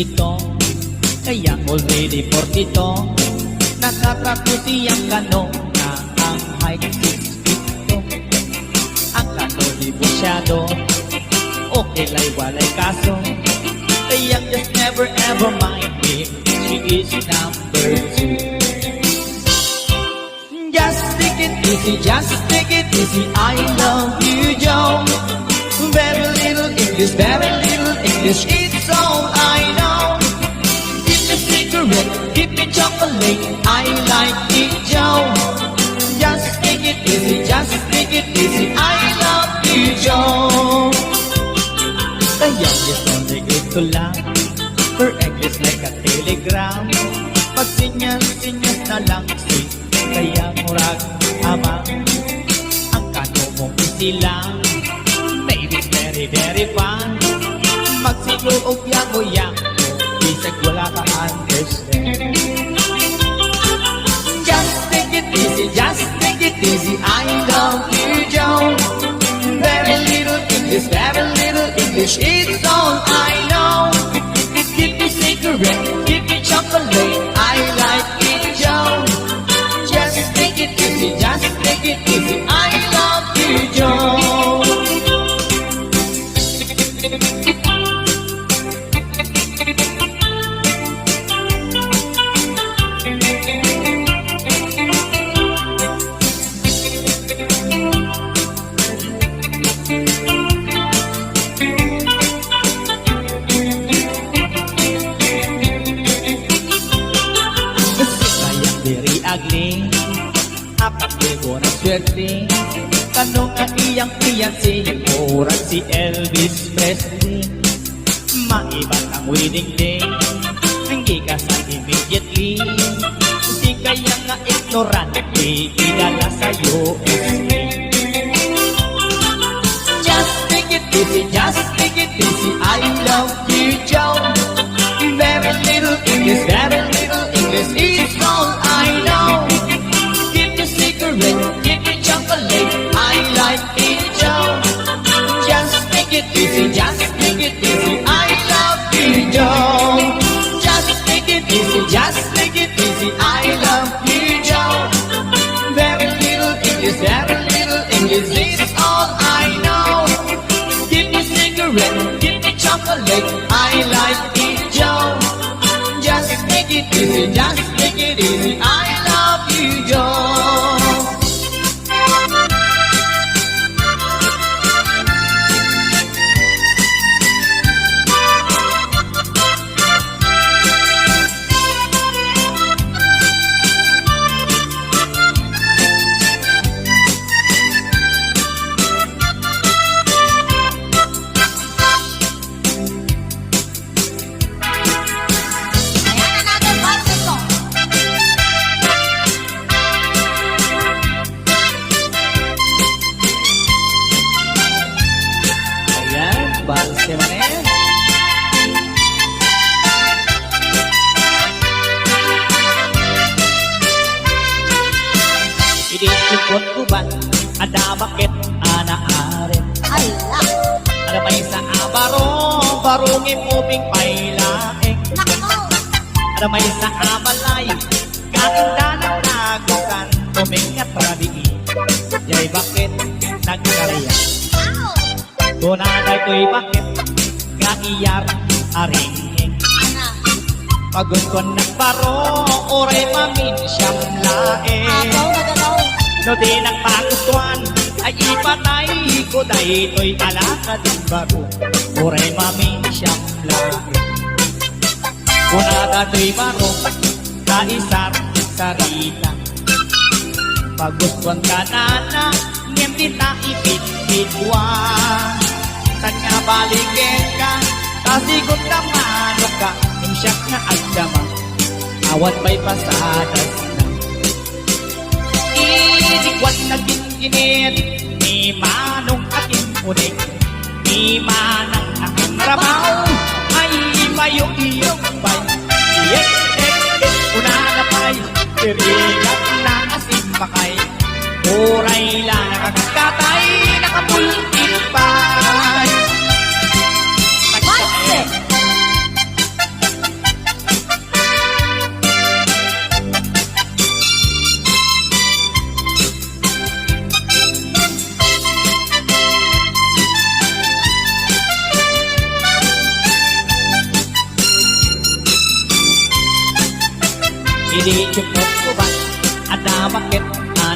dito, kaya already 42. Nakatrato siyang kano na ang height 6 feet 2. Ang kano di busyado, okay lay walay kaso, kaya just never ever mind me, she is number 2. Just take it easy, just take it easy, I love you, Joe. Very little English, it's all I know. Give me cigarette, give me chocolate, I like it, Joe. Just take it easy, just take it easy, I love you, Joe. Kaya yes, ko lang, her egg is like a telegram. Pag sinyas na lang, sweet, kaya murag ama. Ang kano mong isilang, maybe very very fun. Magsiluog yang-uyang, bisag wala ka understand. Just take it easy, just take it easy, I love you, Joe. Very little English, it's all I know. Give me cigarette, give me chocolate, I like it, Joe. Just take it easy, just take it easy, I love you, Joe. Ugly, apat libo na swerte. Tanong ang iyang fiancé, murag si Elvis Presley. Maibat ang wedding day, hindi kasal immediately. Di kaya nga ignorante, idala sa USA. Just take it easy, just take it easy, I love you, Joe. Very little English, it's all I know. Give me cigarette, give me chocolate, I like it, Joe. Just take it easy, just take it easy, I love you, Joe. Just take it easy, just take it easy, I love you, Joe. Very little English, it's all I know. Give me cigarette, give me chocolate, I like it, Joe. Just take it easy, just take it easy, I love you, Joe. Idikot ko ba, ada bakit anaaren? Ala! Ada may sa abarong, barungin uping pailaeng. Nako! Ada may sa abalay, kaindalang nagukan, tumingat rabiin. Yay bakit nagkarya? Wow! Tunaday ko'y bakit kaiyar aringin. Ana! Pagod ko nagbaro, oray mamin siyang laeng. Agaw na ganaw! No di nagpagustuhan, ay ipatay ko dahito'y alakad ng baro. Oray mamin siyang laeng. Kunada to'y baro, kaisar sarita. Pagustuhan ka na, ngem kita ipit-pitwa. San nga balikin ka, kasigot na manok ka, imsyak na agdama, awan ba'y pasadas na. Inikwan na ginginit, ni manong aking unik, ni manang aking rabaw, ay mayong-iyong bay. Una na pa'y, tirigat na asin pakay, uray lang nakakatay, nakapulkin pa'y. Manse!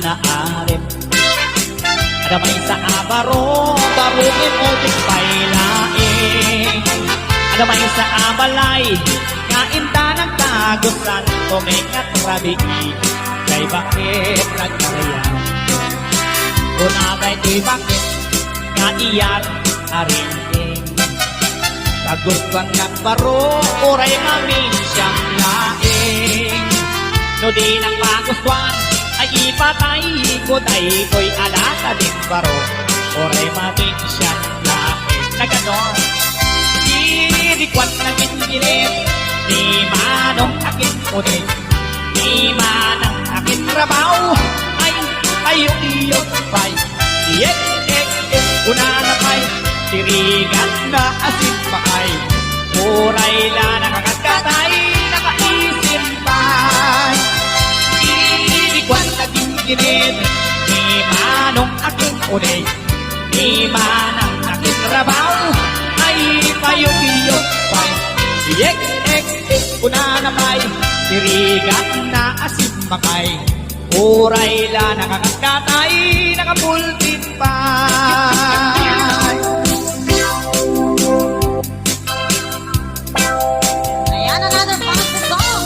anaarim. Adamay sa abaro, barungin mo di pailaing. Adamay sa abalay, kainta ng tagusan, tumingat rabiin, kay bakit nagkarayan? Kunagay di bakit, nga iyan aringing. Tagusan ng baro, uray mamin siyang laing. No di nang magustuhan, ay ipatay ko tayo ko'y alata din baro, oray mamin siyang laing. Na ganon, didikwan na gingilit, di manong akin ulit, di manang akin trabaho, ay ayok-iyok pa'y, iyek-ek-ek, una na pa'y, tirigan na asin pakay, uray la nakakatay, nakaisip pa'y, ilikwan na ginginit, di manong aking unay, di manang aking trabaho, ay payok-iyok pa'y, iyek-ek-ek, una na pa'y, tirigan na asin pakay, uray la nakakatay, nakapulpit pa'y. Ayan, another fun song.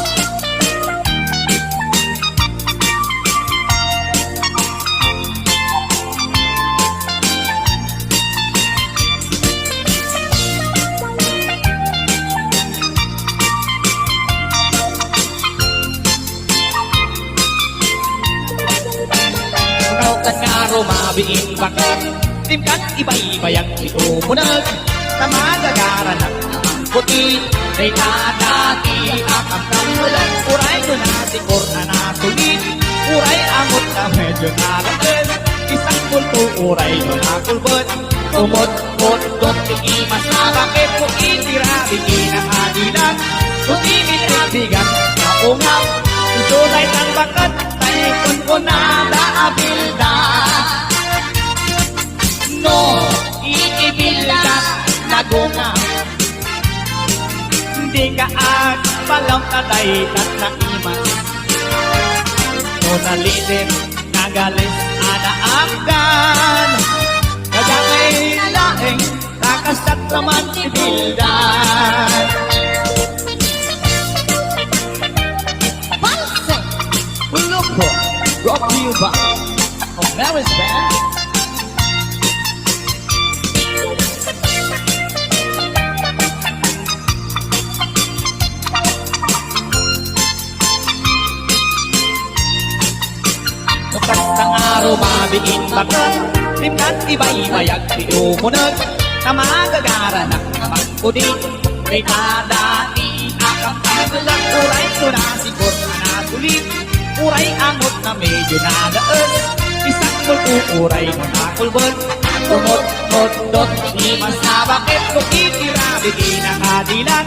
Kautan nga rumabiin bakit timkat iba-ibayang itumunag na magagara ng puti ay tatati akang kamulan uray ko na sikor na natulit uray amot na medyo nalagin isang kulto uray ko na kulbot umot-ot-ot iimas na bakit kung itirabigin ang adilan kung imitabigan na ungaw susunay ng bakat taikon ko na daabilda no iibilda nagunga hindi ka agpalam na daytat na imas no nalitin nagalis anaagdan kagangay laeng takasat naman ibildan. Valse. Look po, rock you back from Mary's band. Kapag araw mabiin bakit timnan iba-ibayag tiumunag na magagara ng magpudik kay kadati akang kagulang uray ko na sigur na natulit uray angot na medyo nadaas isang kulto uray mo nakulbot tumot-tot-tot imas na bakit kung itirabigin ang adilan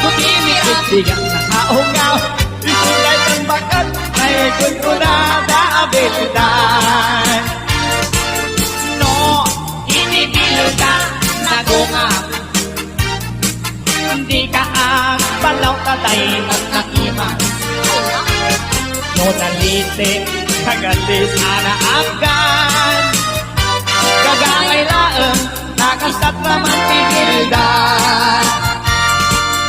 kung imikitigang na kaungaw isulay ng bakat ay kun ko na daabildan no inibilda nagunga hindi ka ang palaw tatay at nakimas no nalitin kagalis anaagdan kagangay laeng nakasat naman ibildan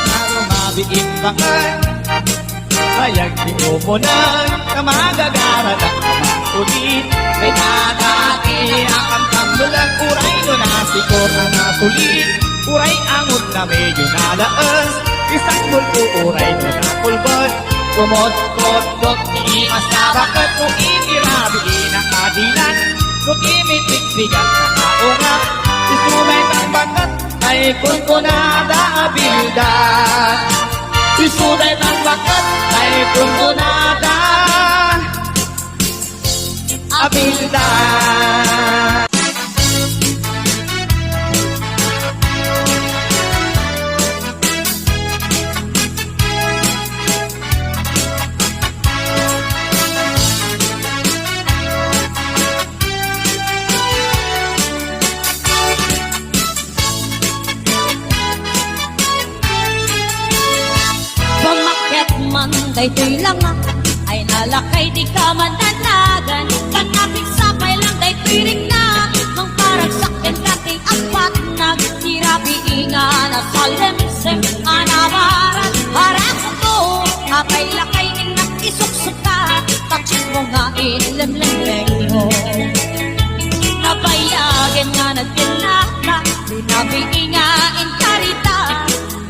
na rumabiin bakit hayag di umunan na magagara ng ulit kay tatati akang kambulan uray no nasikor na nasulit uray angot na medyo nalaas isang multo uray no napulbot kumot-kot-kot imas na bakit kung itirabigin ang adilan kung imitikbigan sa kaunga isumen ang bakat ay kung kunada abildan isumen ang bakat ay kung kunada abildan. Bumakit man daytoy lang ay nalakay di ka man tanagan salemsem anawaran harap ko apay lakay inak isuksuka taksis mo nga ilemlemeng mo napayagan nga nagtinaka binabiingain karita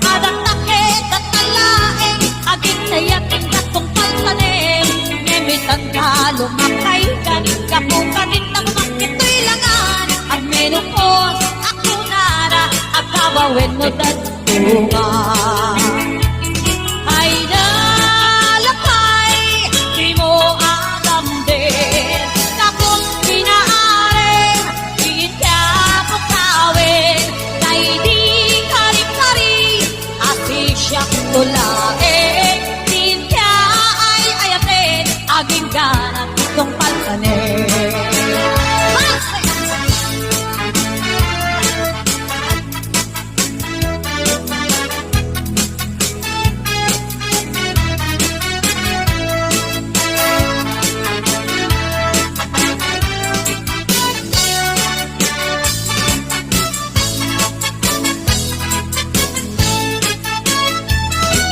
adatakit at talaeng aging nayating katong paltanim nemitan ka lumakay kanin kapukanin na kumakito'y langan at menukos ako nara at kabawin mo datunga ay nalakay di mo alam din na kung pinaaring di ka putawin kay di kari-kari asi siya tulain di ka ay ayatin aging ganap itong paltanin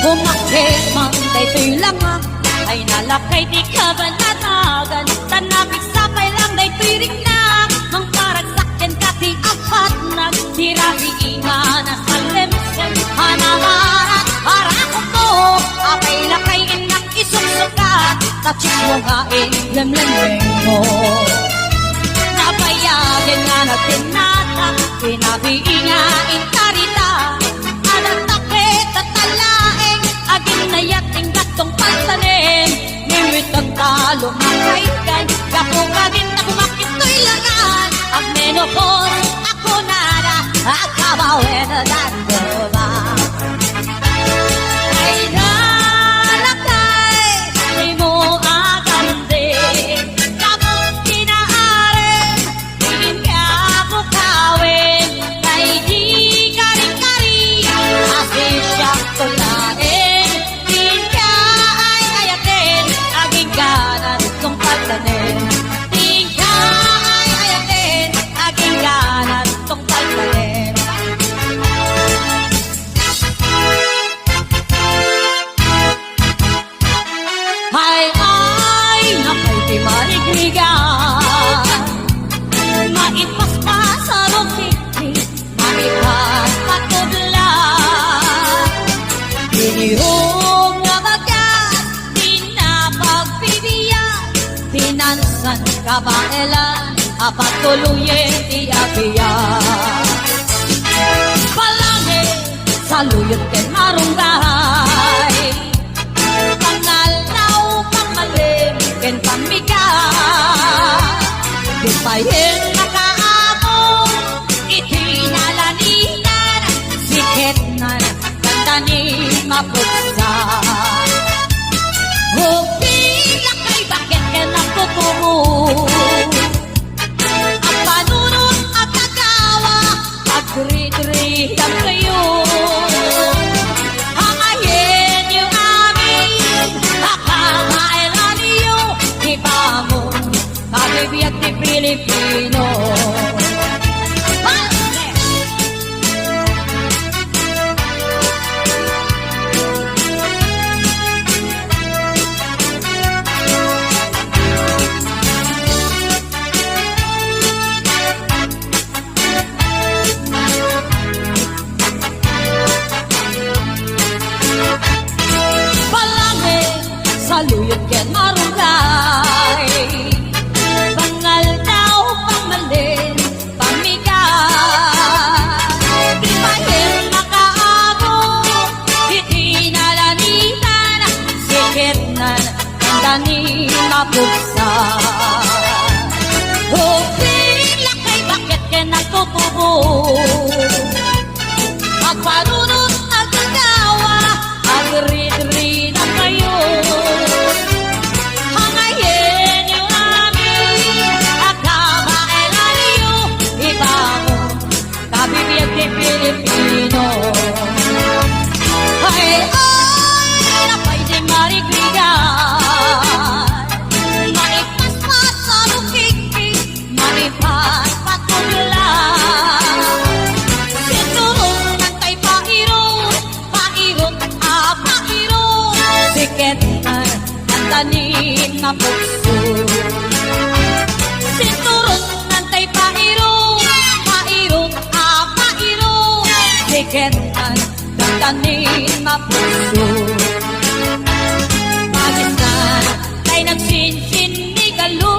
Bumakit man daytoy lamang ay nalakay di ka ba natagan tanapik sapay lang daytoy rigna mang parang sakyan ka ti apat na tirahi inga na salemsem hanamarat harako ko apay lakay inak isuksuka tapos mo nga lemlemeng mo napayagan nga natin nata pinabiingain karita adatakit at talaeng aging nayating gatong paltanin nimit ang talo makaikan kapugagin na kumakito'y langan ang menopos ako nara at kabawin na dandoba ay nalakay di mo agam din kapag kinaarin di ka bukawin kay di kari-kari asi siya tulain di ka ay ayatin aging ganan kong paltanin di ka ay ayatin aging ganan kong paltanin ay nakay di marigrigan maipaspas sa rokiti maipas patudlan dinihong na bagas di na pagbibiyan pinansan kabailan apatuluyin iyabiyan palangin saluyot ken marunggay pangalaw pangmalim ken pamigas di pahin nakaamong itinalaninan sikit na gandani mapuksa hupila kay bakit ken nakukumo ang panunod at kagawa agrit-ritang kayo hangayin yung amin akakailan niyo iba mo kabibiyag ni Pilipino palangin saluyot ken marunggay pangal daw pangmali tanin na puso. Magisan kay nagsinsin ni Galo.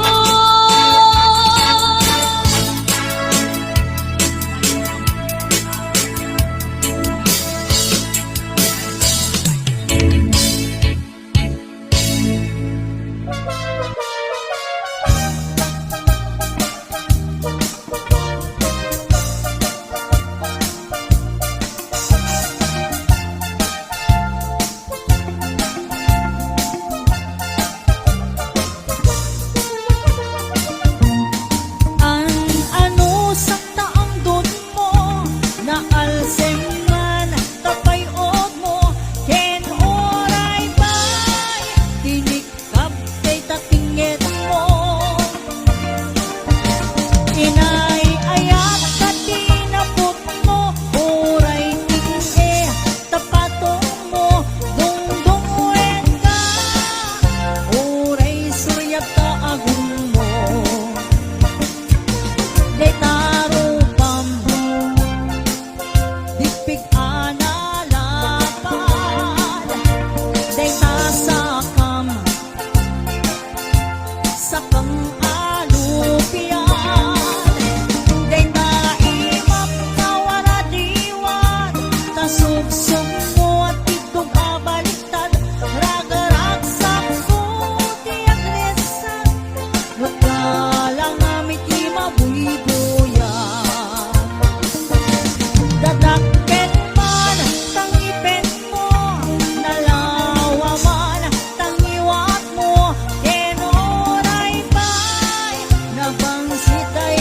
Ano sakta ang dod mo na alsemngan tapay od mo ken oray bay tinikap kay tatinget mo inay ayat katinapot mo oray tinge tapatong mo dungdung wen ka oray suryag ka agum mo Day taro bambu Dipig analapan Day tasakam Sakam alupian Day naimam kawaradiwan Tasubsub mo at itong abaliktad Ragaragsak ko tiyak lesan Wakalang amit imabuy-buyan Dadakket man tangipen mo Nalawa man tangiwat mo Kenoray bay Nabangsit ay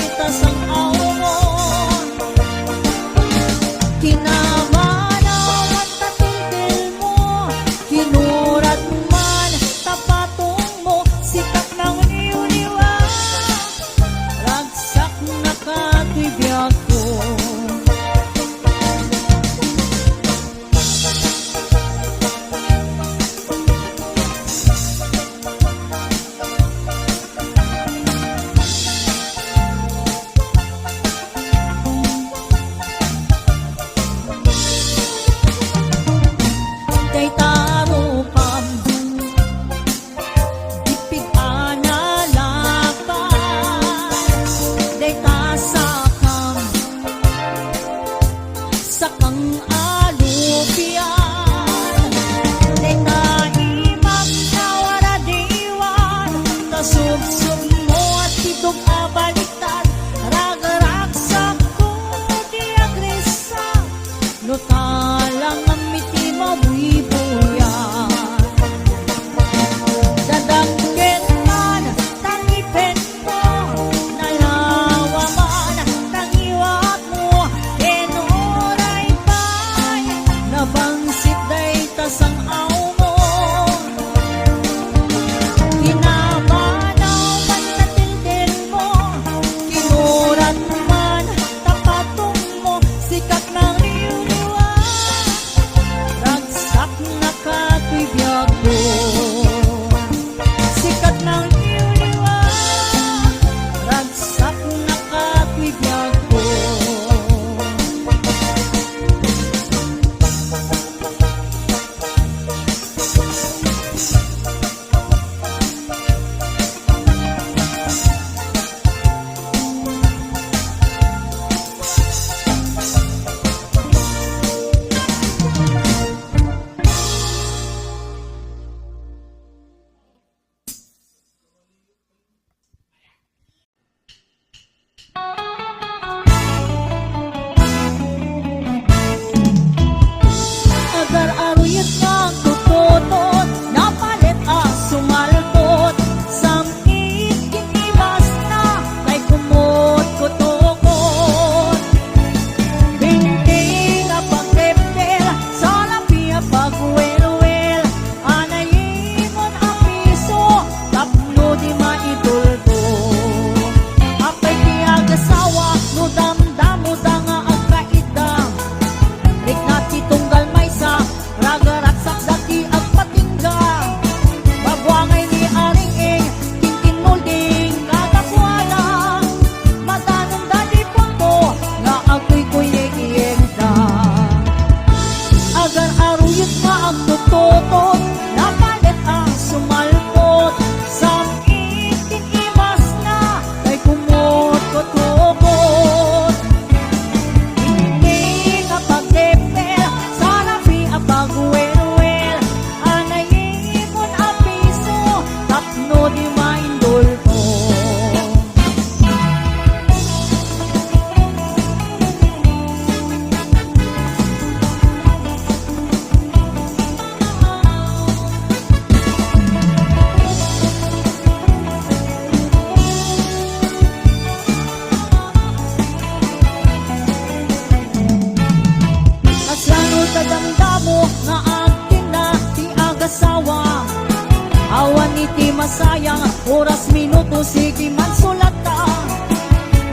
oras, minuto, sige man sulata.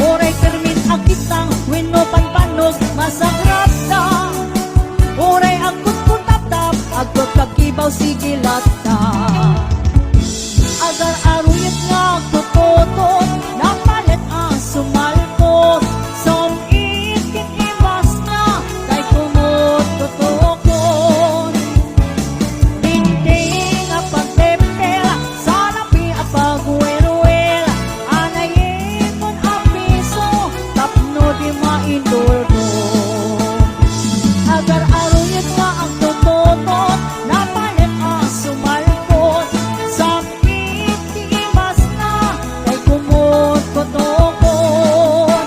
Oray termin agitang, wino panpanos, masagrata. Oray agkut kutatap, agkut kakibaw, sige lata. Agar aruyot nga agtututot, napalit ang sumalpot. Som ikin ibas na, kay kumot tutukon. Hindi nga pagtempel, salapi ang pagwelwel. Anayin mo ang piso, tapno di mainduldo. Agar aruyot nga ang tututot, napalit ang sumalpot. Sa ikimas na, kay kumot tutukon.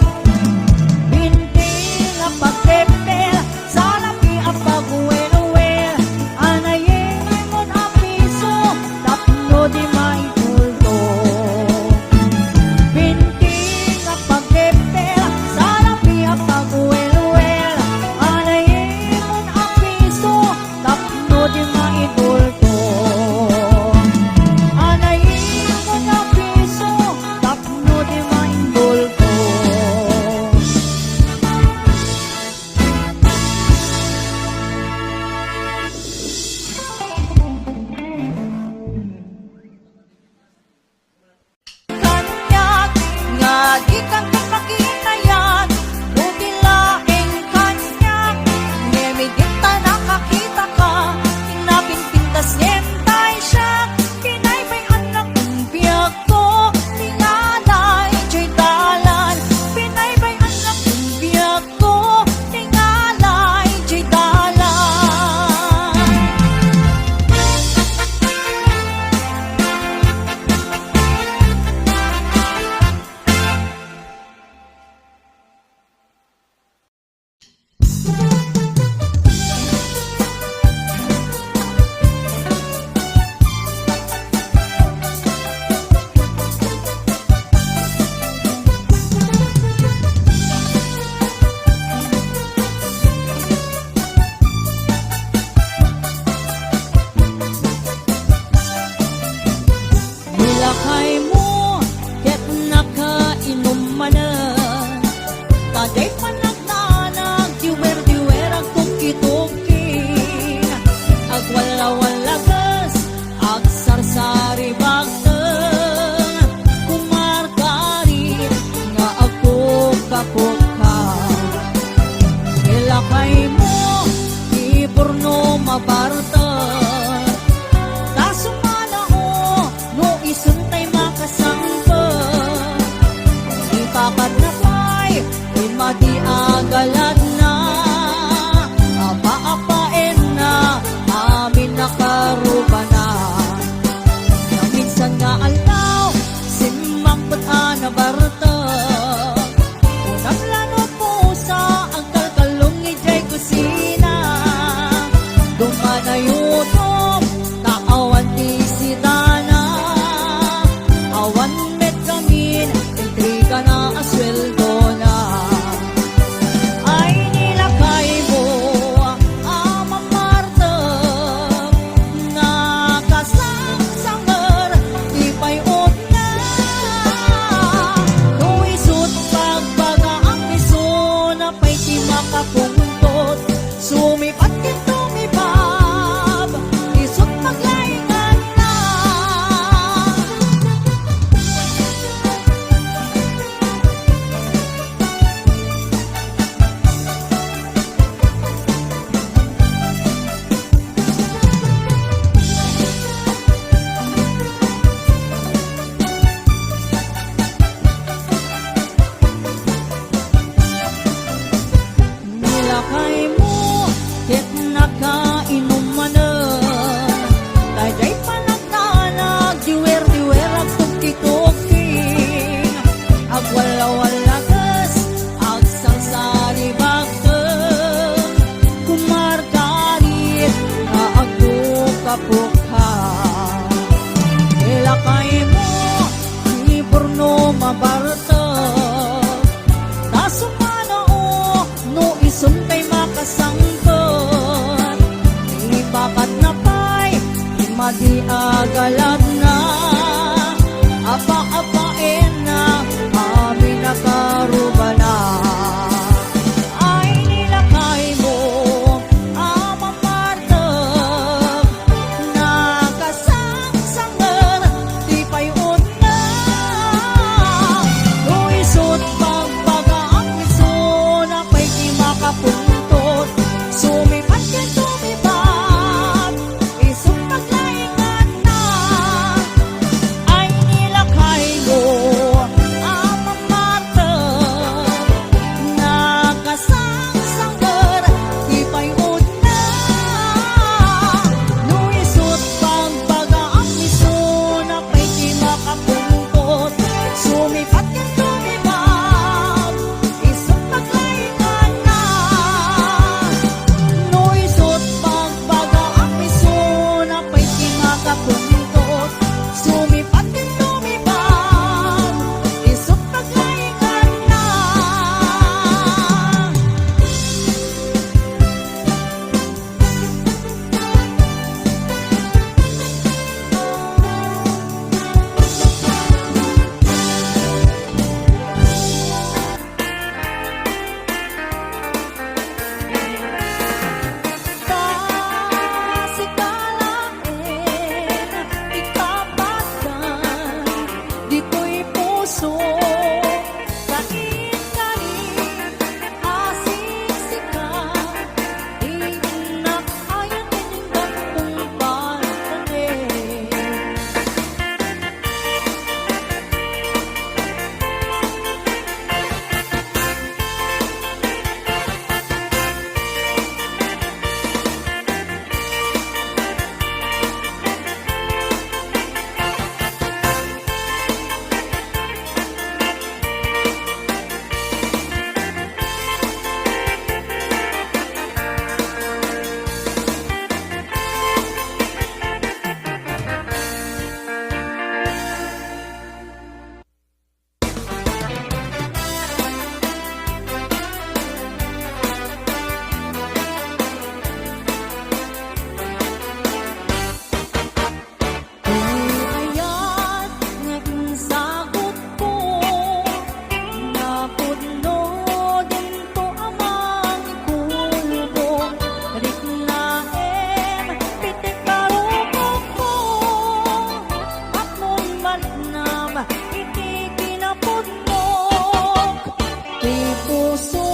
Hindi nga pagtempel, salapi ang pagwelwel. Anayin mo ang piso, tapno di mainduldo. Hindi nga pagtempel, salapi ang pagwelwel. Anayin mo ang piso, tapno di mainduldo. Anayin mo ang piso, tapno di mainduldo. Kanyak, nga di kang kapakinayan, buti laing kanyak, ngemigita nakakita ka, pinapinpintas niyentay siya, pinaybay anak ng biyag ko, tingalay diya'y dalan, pinaybay anak ng biyag ko, tingalay diya'y dalan. Nilakay mo, ket nakainom manan. Taday panaglanag, diwer-diwer ang tuki-tuki. Agwala-walagas, agsarsari bagteng. Kumarkari, nga agkuk-kakuka. Nilakay mo, iporno mabartan. Tasumana o, no isuntay makasangpa. Ipapad na pa'y, imadi Sumipat kang lumibag, isang paglaingan na. No isot pagbaga ang piso na pa'y kinakapuntos. Sumipat kang lumibag, isang paglaingan na. Pasikalain, ikapatan, dito'y puso, kain-kain, asik-sika, inak ayan tindag kong pagkanin. Ayat nga insagot ko, napudno din to amang ikulbo. Riknaem, pitik karupok ko, apon malinam, iti kinapudnok. Di puso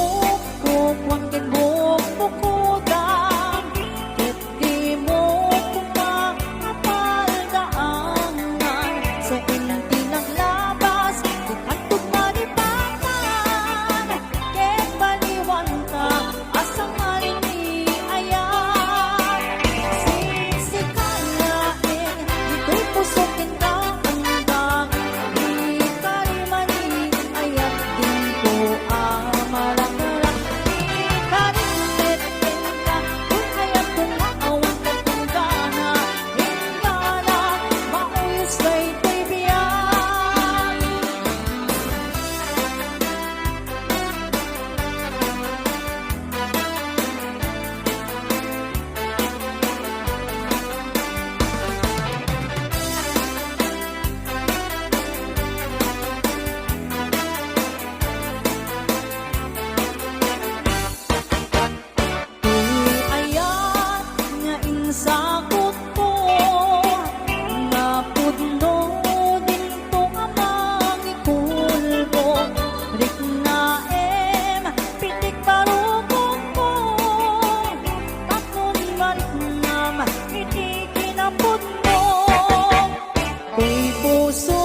ko kwang kinbukbukudan, ket di mo kumapaldaangan. Sa inti naglabas, di kantok malipatan, ket baliwan ka, asang malini ayan. Sisikalain, dito'y pusokin ka andang, di kalimani ayat din ko amarak-arak. Di kalimit-in ka, kung ayat kong maawang katunggana, ingana, mauyos kay tibiyan. Ayat nga insakot ko, napudno din to amang ikulbo. Riknaem, pitik parukok ko, tapon malinam, iti kinapudnok. Kay puso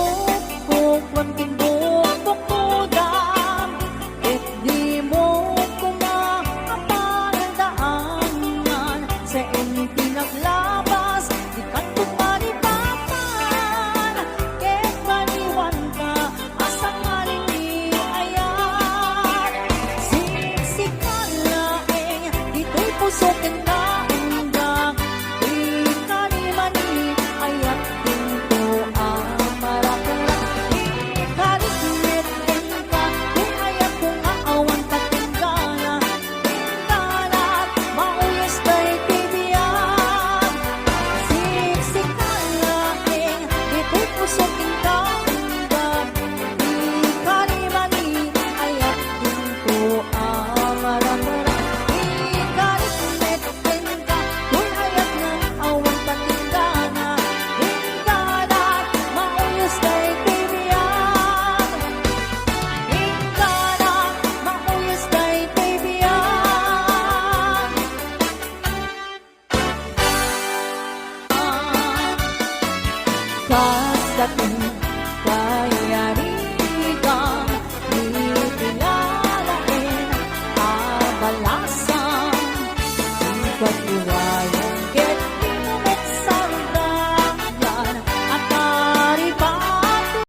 ko kwang kinbukbukudan, ket di mo kumapaldaangan. Sa inti naglabas, di kantok malipatan, ket baliwan ka, asang malini ayan. Sisikalain, dito'y pusokin ka andang, di kalimani ayat din ko amarak-arak. Di kalimit-in ka, kung ayat kong aawan katinggana, ingana't mauyos kay tibiyan. Sisikalain, dito'y pusokin ka andang, di kalimani ayat din ko amarak-arak. Di kalimit-in ka, kung ayat ng awan katinggana, ingana't mauyos kay tibiyan. Ingana't mauyos kay tibiyan. Kas dating kaya